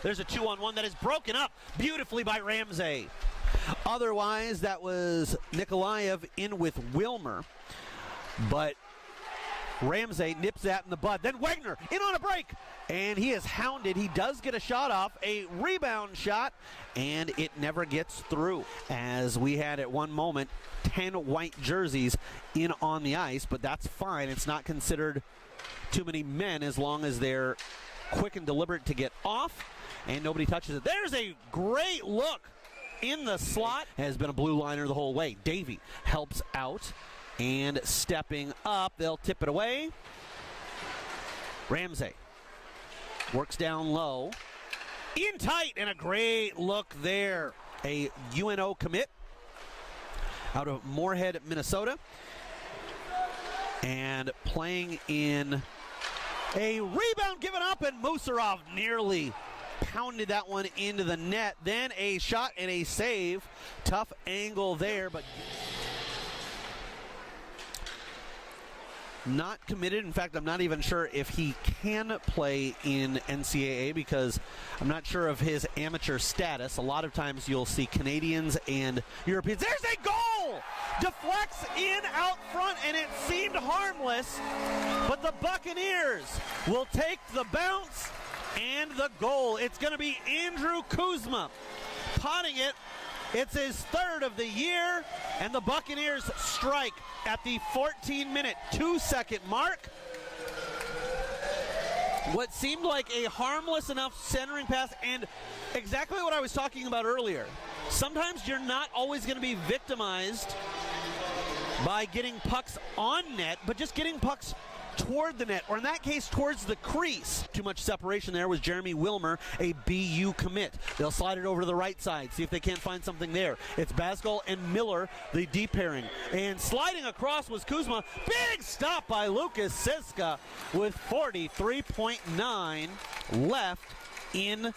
There's a 2-on-1 that is broken up beautifully by Ramsey. Otherwise, that was Nikolaev in with Wilmer. But Ramsey nips that in the bud. Then Wegner in on a break. And he is hounded. He does get a shot off, a rebound shot, and it never gets through. As we had at one moment 10 white jerseys in on the ice, but that's fine. It's not considered too many men as long as they're quick and deliberate to get off, and nobody touches it. There's a great look in the slot. Has been a blue liner the whole way. Davey helps out, and stepping up, they'll tip it away. Ramsey works down low, in tight, and a great look there. A UNO commit out of Moorhead, Minnesota, and playing in a rebound given up, and Musarov nearly pounded that one into the net. Then a shot and a save. Tough angle there, but not committed. In fact, I'm not even sure if he can play in NCAA because I'm not sure of his amateur status. A lot of times you'll see Canadians and Europeans. There's a goal! Deflects in out front, and it seemed harmless, but the Buccaneers will take the bounce and the goal. It's going to be Andrew Kuzma potting it. It's his third of the year, and the Buccaneers strike at the 14-minute, 2-second mark. What seemed like a harmless enough centering pass, and exactly what I was talking about earlier. Sometimes you're not always going to be victimized by getting pucks on net, but just getting pucks toward the net, or in that case, towards the crease. Too much separation there was Jeremy Wilmer, a BU commit. They'll slide it over to the right side, see if they can't find something there. It's Basgall and Miller, the deep pairing. And sliding across was Kuzma. Big stop by Lucas Siska with 43.9 left in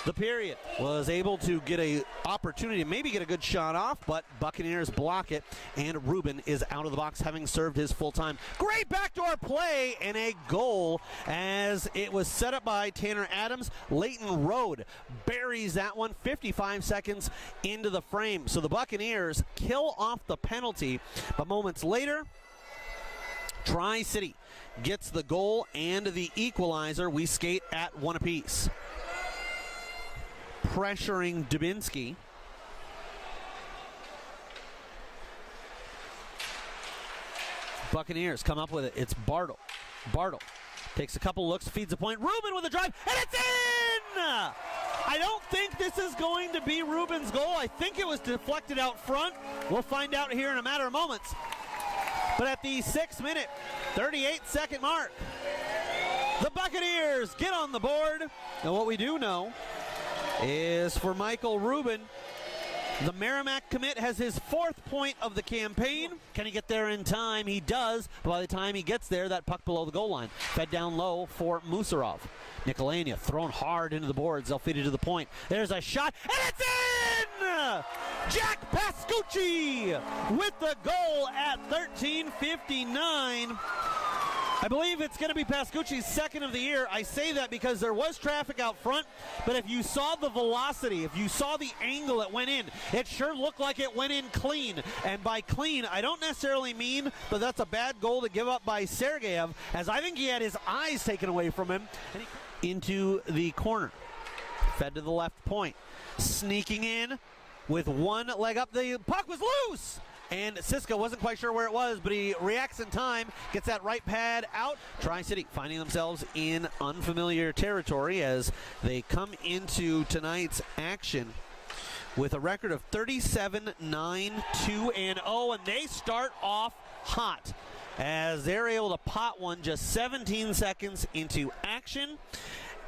the period. Was able to get a opportunity to maybe get a good shot off, but Buccaneers block it, and Rubin is out of the box having served his full time. Great backdoor play and a goal as it was set up by Tanner Adams. Leighton Road buries that one 55 seconds into the frame. So the Buccaneers kill off the penalty, but moments later, Tri-City gets the goal and the equalizer. We skate at one apiece. Pressuring Dubinsky. Buccaneers come up with it. It's Bartle. Bartle takes a couple looks, feeds a point. Rubin with a drive, and it's in! I don't think this is going to be Rubin's goal. I think it was deflected out front. We'll find out here in a matter of moments. But at the 6-minute, 38-second mark, the Buccaneers get on the board. And what we do know is for Michael Rubin, the Merrimack commit has his 4th point of the campaign. Can he get there in time? He does. But by the time he gets there, that puck below the goal line. Fed down low for Musarov. Nikolania thrown hard into the boards. They'll feed it to the point. There's a shot, and it's in! Jack Pascucci with the goal at 13:59. I believe it's going to be Pascucci's 2nd of the year. I say that because there was traffic out front, but if you saw the velocity, if you saw the angle it went in, it sure looked like it went in clean. And by clean, I don't necessarily mean that that's a bad goal to give up by Sergeyev, as I think he had his eyes taken away from him. And into the corner. Fed to the left point. Sneaking in with one leg up. The puck was loose! And Siska wasn't quite sure where it was, but he reacts in time, gets that right pad out. Tri-City finding themselves in unfamiliar territory as they come into tonight's action with a record of 37-9-2-0, and they start off hot as they're able to pot one just 17 seconds into action.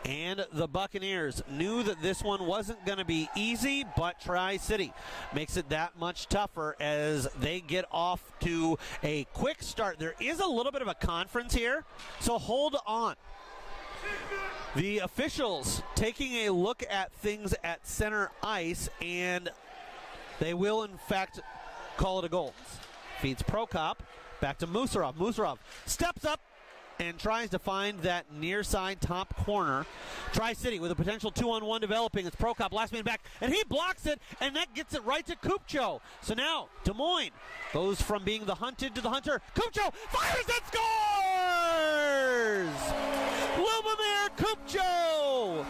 And the Buccaneers knew that this one wasn't going to be easy, but Tri-City makes it that much tougher as they get off to a quick start. There is a little bit of a conference here, so hold on. The officials taking a look at things at center ice, and they will, in fact, call it a goal. Feeds Prokop, back to Musarov. Musarov steps up, and tries to find that near side top corner. Tri-City with a potential 2-on-1 developing. It's Prokop, last man back, and he blocks it, and that gets it right to Kupcho. So now Des Moines goes from being the hunted to the hunter. Kupcho fires and scores! Lubomir Kupcho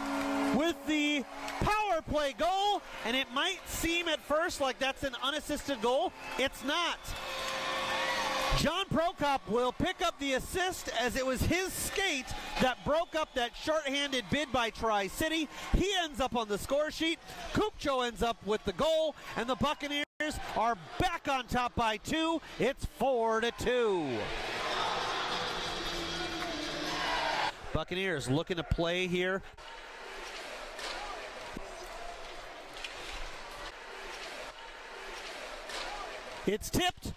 with the power play goal, and it might seem at first like that's an unassisted goal. It's not. John Prokop will pick up the assist, as it was his skate that broke up that shorthanded bid by Tri-City. He ends up on the score sheet. Kupcho ends up with the goal, and the Buccaneers are back on top by 2. It's 4-2. Buccaneers looking to play here. It's tipped,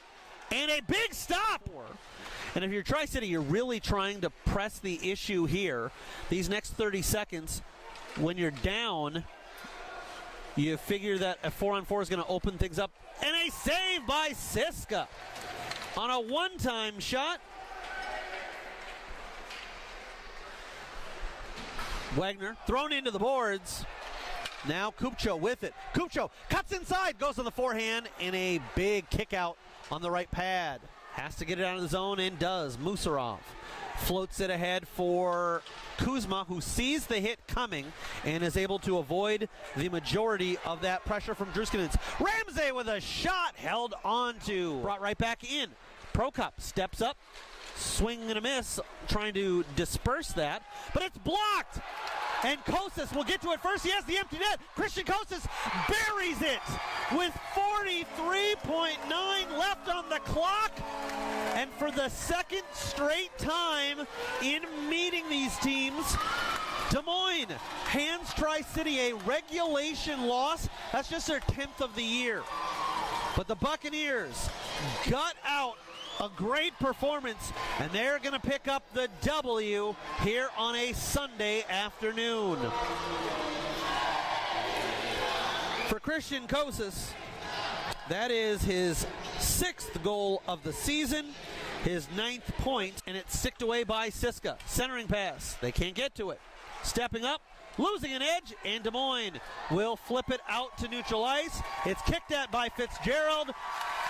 and a big stop. And if you're Tri-City, you're really trying to press the issue here. These next 30 seconds, when you're down, you figure that a 4-on-4 is going to open things up. And a save by Siska on a one-time shot. Wagner thrown into the boards. Now Kupcho with it. Kupcho cuts inside, goes on the forehand, and a big kick out on the right pad. Has to get it out of the zone and does. Musarov floats it ahead for Kuzma, who sees the hit coming and is able to avoid the majority of that pressure from Druskinins. Ramsey with a shot held onto. Brought right back in. Prokop steps up. Swing and a miss, trying to disperse that, but it's blocked. And Kosas will get to it first. He has the empty net. Christian Kosas buries it with 43.9 left on the clock. And for the second straight time in meeting these teams, Des Moines hands Tri-City a regulation loss. That's just their 10th of the year. But the Buccaneers got out a great performance, and they're going to pick up the W here on a Sunday afternoon. For Christian Kosas, that is his 6th goal of the season, his 9th point, and it's sticked away by Siska. Centering pass. They can't get to it. Stepping up, losing an edge, and Des Moines will flip it out to neutral ice. It's kicked at by Fitzgerald,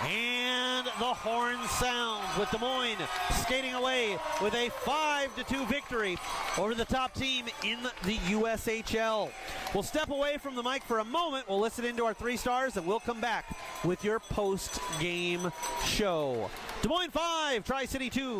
and the horn sounds with Des Moines skating away with a 5-2 victory over the top team in the USHL. We'll step away from the mic for a moment. We'll listen into our 3 stars, and we'll come back with your post-game show. Des Moines 5, Tri-City 2.